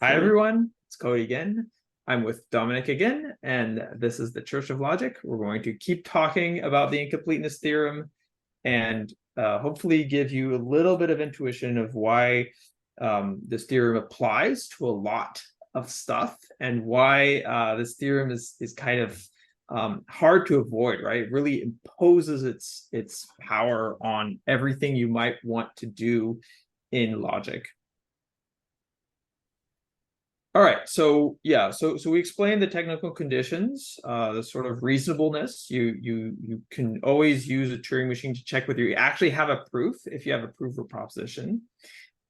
Hi, Cool. everyone. It's Cody again. I'm with Dominik again, and this is the Church of Logic. We're going to keep talking about the incompleteness theorem and hopefully give you a little bit of intuition of why this theorem applies to a lot of stuff and why this theorem is kind of hard to avoid, right? It really imposes its power on everything you might want to do in logic. All right, so yeah, so we explained the technical conditions, the sort of reasonableness. You can always use a Turing machine to check whether you actually have a proof, if you have a proof or proposition.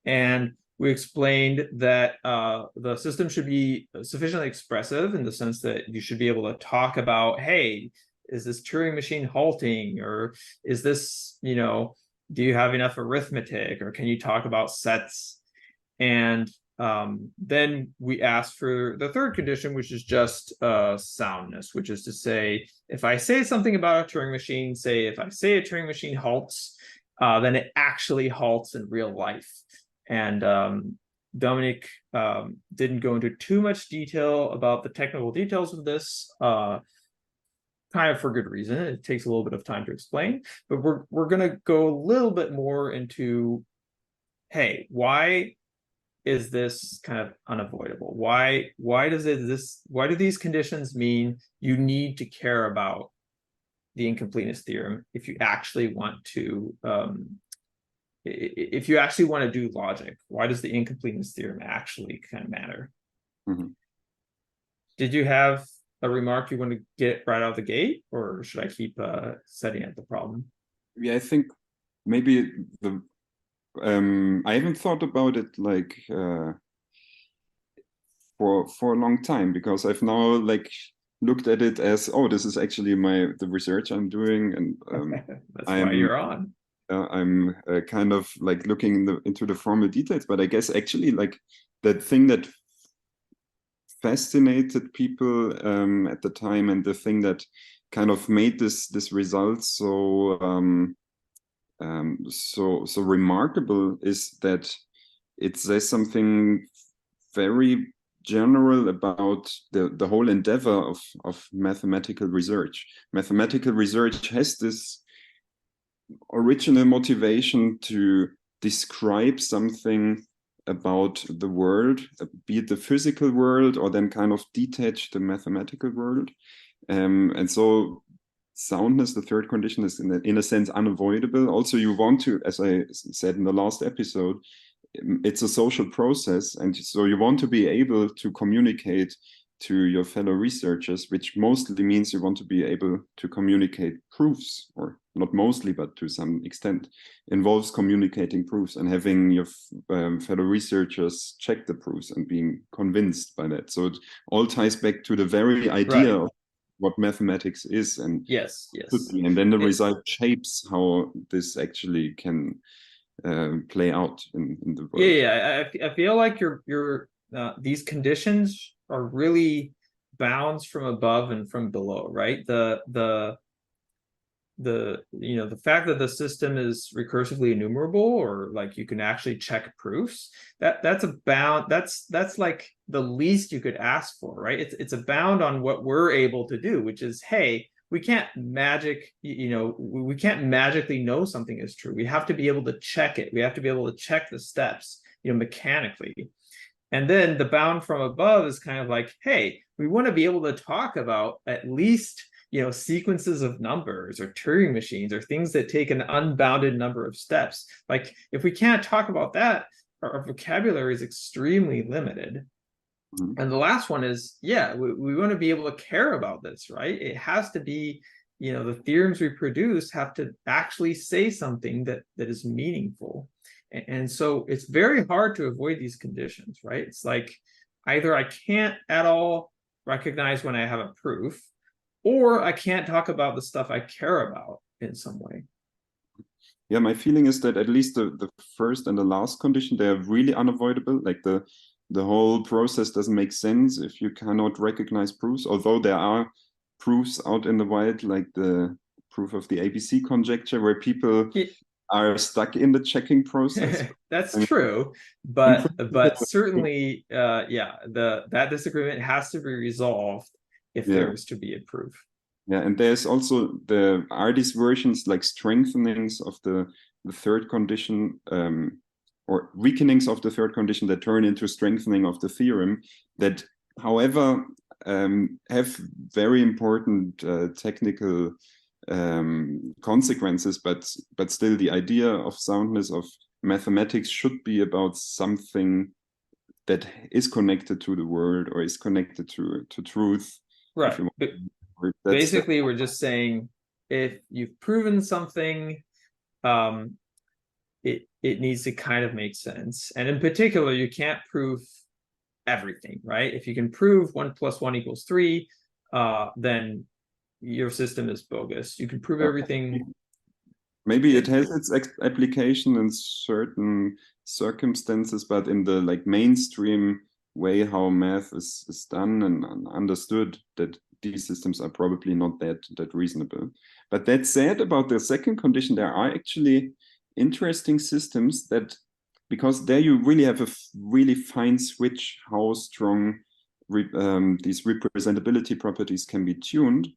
And we explained that the system should be sufficiently expressive in the sense that you should be able to talk about, hey, is this Turing machine halting, or is this, do you have enough arithmetic, or can you talk about sets? And then we ask for the third condition, which is just soundness, which is to say, if I say something about a Turing machine, say if I say a Turing machine halts, then it actually halts in real life. And Dominik didn't go into too much detail about the technical details of this, kind of for good reason. It takes a little bit of time to explain, but we're going to go a little bit more into, hey, why is this kind of unavoidable? Why do these conditions mean you need to care about the incompleteness theorem if you actually want to do logic? Why does the incompleteness theorem actually kind of matter? Mm-hmm. Did you have a remark you want to get right out of the gate, or should I keep setting up the problem? Yeah, I think maybe I haven't thought about it like for a long time, because I've now like looked at it as, oh, this is actually the research I'm doing, and That's why you're on. I'm kind of like looking into the formal details. But I guess actually like the thing that fascinated people at the time, and the thing that kind of made this result so remarkable, is that it says something very general about the whole endeavor of mathematical research. Mathematical research has this original motivation to describe something about the world, be it the physical world, or then kind of detach the mathematical world. And so soundness, the third condition, is in a sense unavoidable. Also, you want to, as I said in the last episode, it's a social process, and so you want to be able to communicate to your fellow researchers, which mostly means you want to be able to communicate proofs, or not mostly, but to some extent involves communicating proofs and having your fellow researchers check the proofs and being convinced by that. So it all ties back to the very idea of what mathematics is, and yes, and then the result shapes how this actually can play out in the world. I feel like your these conditions are really bounds from above and from below, right? The fact that the system is recursively enumerable, or like you can actually check proofs, that's a bound. That's like the least you could ask for, right? It's a bound on what we're able to do, which is, hey, we can't we can't magically know something is true. We have to be able to check it. We have to be able to check the steps, mechanically. And then the bound from above is kind of like, hey, we want to be able to talk about at least, sequences of numbers or Turing machines or things that take an unbounded number of steps. Like, if we can't talk about that, our vocabulary is extremely limited. Mm-hmm. And the last one is, we want to be able to care about this, right? It has to be, the theorems we produce have to actually say something that is meaningful. And so it's very hard to avoid these conditions, right? It's like either I can't at all recognize when I have a proof, or I can't talk about the stuff I care about in some way. Yeah, my feeling is that at least the first and the last condition, they are really unavoidable. Like the whole process doesn't make sense if you cannot recognize proofs, although there are proofs out in the wild, like the proof of the ABC conjecture, where people are stuck in the checking process. That's I mean, true, in but principle, certainly, yeah, that disagreement has to be resolved if yeah. there is to be a proof. Yeah, and there's also are these versions like strengthenings of the third condition, or weakenings of the third condition that turn into strengthening of the theorem that, however, have very important technical consequences, but still the idea of soundness of mathematics should be about something that is connected to the world or is connected to truth. Right. Basically, we're just saying if you've proven something, it needs to kind of make sense. And in particular, you can't prove everything, right? If you can prove 1 + 1 = 3, then your system is bogus. You can prove everything. Maybe it has its application in certain circumstances, but in the like mainstream way how math is done and understood, that these systems are probably not that reasonable. But that said, about the second condition, there are actually interesting systems that, because there you really have a really fine switch how strong these representability properties can be tuned.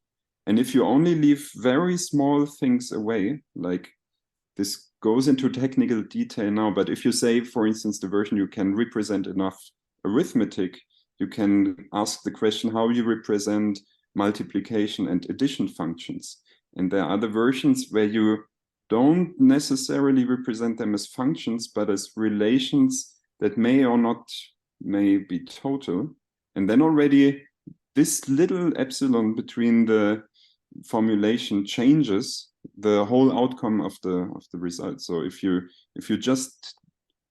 And if you only leave very small things away, like this goes into technical detail now, but if you say, for instance, the version you can represent enough arithmetic, you can ask the question how you represent multiplication and addition functions. And there are other versions where you don't necessarily represent them as functions, but as relations that may or not may be total. And then already this little epsilon between the formulation changes the whole outcome of the result. So if you just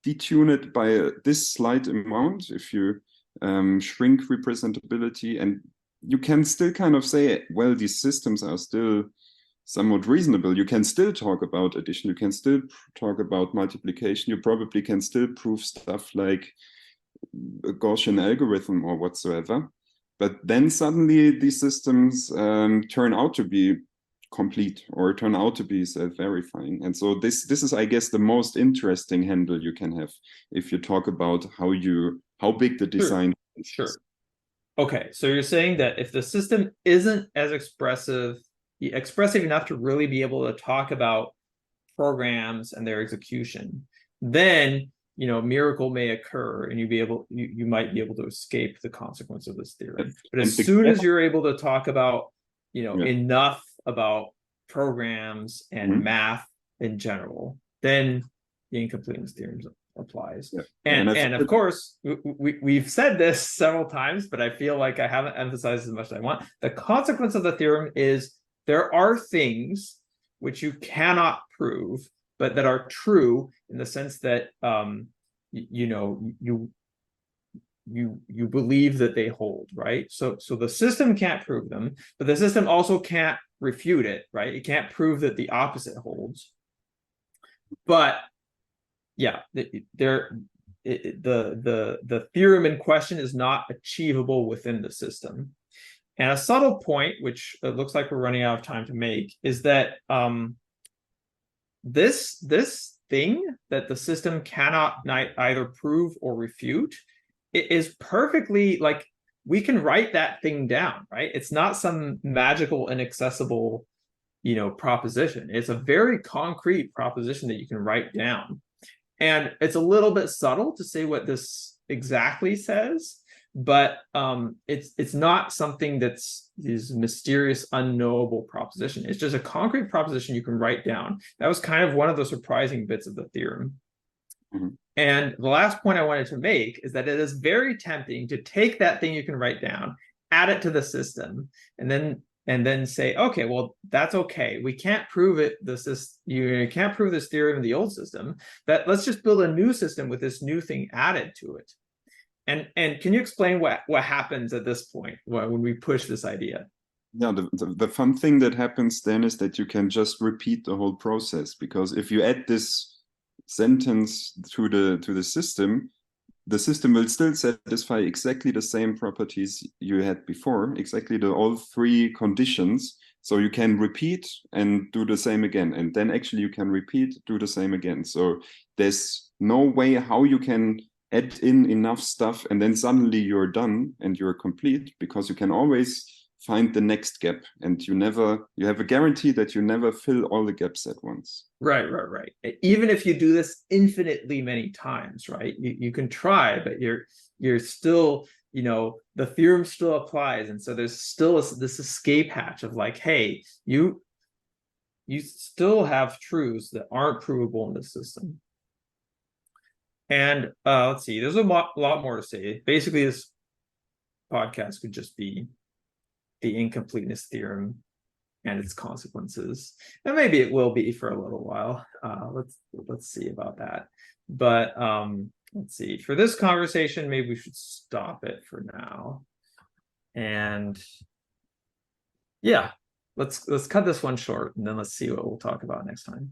detune it by this slight amount, if you shrink representability, and you can still kind of say, well, these systems are still somewhat reasonable. You can still talk about addition, you can still talk about multiplication, you probably can still prove stuff like a Gaussian algorithm or whatsoever. But then suddenly these systems turn out to be complete or turn out to be self-verifying. And so this is, I guess, the most interesting handle you can have if you talk about how big the design is. Sure. Okay, so you're saying that if the system isn't as expressive enough to really be able to talk about programs and their execution, then miracle may occur and you might be able to escape the consequence of this theorem. But as soon as you're able to talk about enough about programs and math in general, then the incompleteness theorem applies. Yeah. And of course, we've said this several times, but I feel like I haven't emphasized as much as I want. The consequence of the theorem is there are things which you cannot prove, but that are true in the sense that you believe that they hold, right? So the system can't prove them, but the system also can't refute it, right? It can't prove that the opposite holds. But yeah, the theorem in question is not achievable within the system. And a subtle point, which it looks like we're running out of time to make, is that this thing that the system cannot either prove or refute, it is perfectly, like, we can write that thing down, right? It's not some magical, inaccessible, proposition. It's a very concrete proposition that you can write down. And it's a little bit subtle to say what this exactly says, but it's not something that's this mysterious, unknowable proposition. It's just a concrete proposition you can write down. That was kind of one of the surprising bits of the theorem. Mm-hmm. And the last point I wanted to make is that it is very tempting to take that thing you can write down, add it to the system, and then say, okay, well, that's okay. We can't prove it. You can't prove this theorem in the old system. But let's just build a new system with this new thing added to it. And can you explain what happens at this point when we push this idea? Yeah, the fun thing that happens then is that you can just repeat the whole process, because if you add this sentence to the system will still satisfy exactly the same properties you had before, exactly all three conditions So you can repeat and do the same again. And then actually you can repeat, do the same again. So there's no way how you can add in enough stuff and then suddenly you're done and you're complete, because you can always find the next gap, and you have a guarantee that you never fill all the gaps at once. Right. Even if you do this infinitely many times, right? You can try, but you're still, the theorem still applies. And so there's still this escape hatch of like, hey, you still have truths that aren't provable in this system. And let's see, there's a lot more to say. Basically, this podcast could just be the incompleteness theorem and its consequences, and maybe it will be for a little while. Let's see about that. But let's see, for this conversation, maybe we should stop it for now. And yeah, let's cut this one short, and then let's see what we'll talk about next time.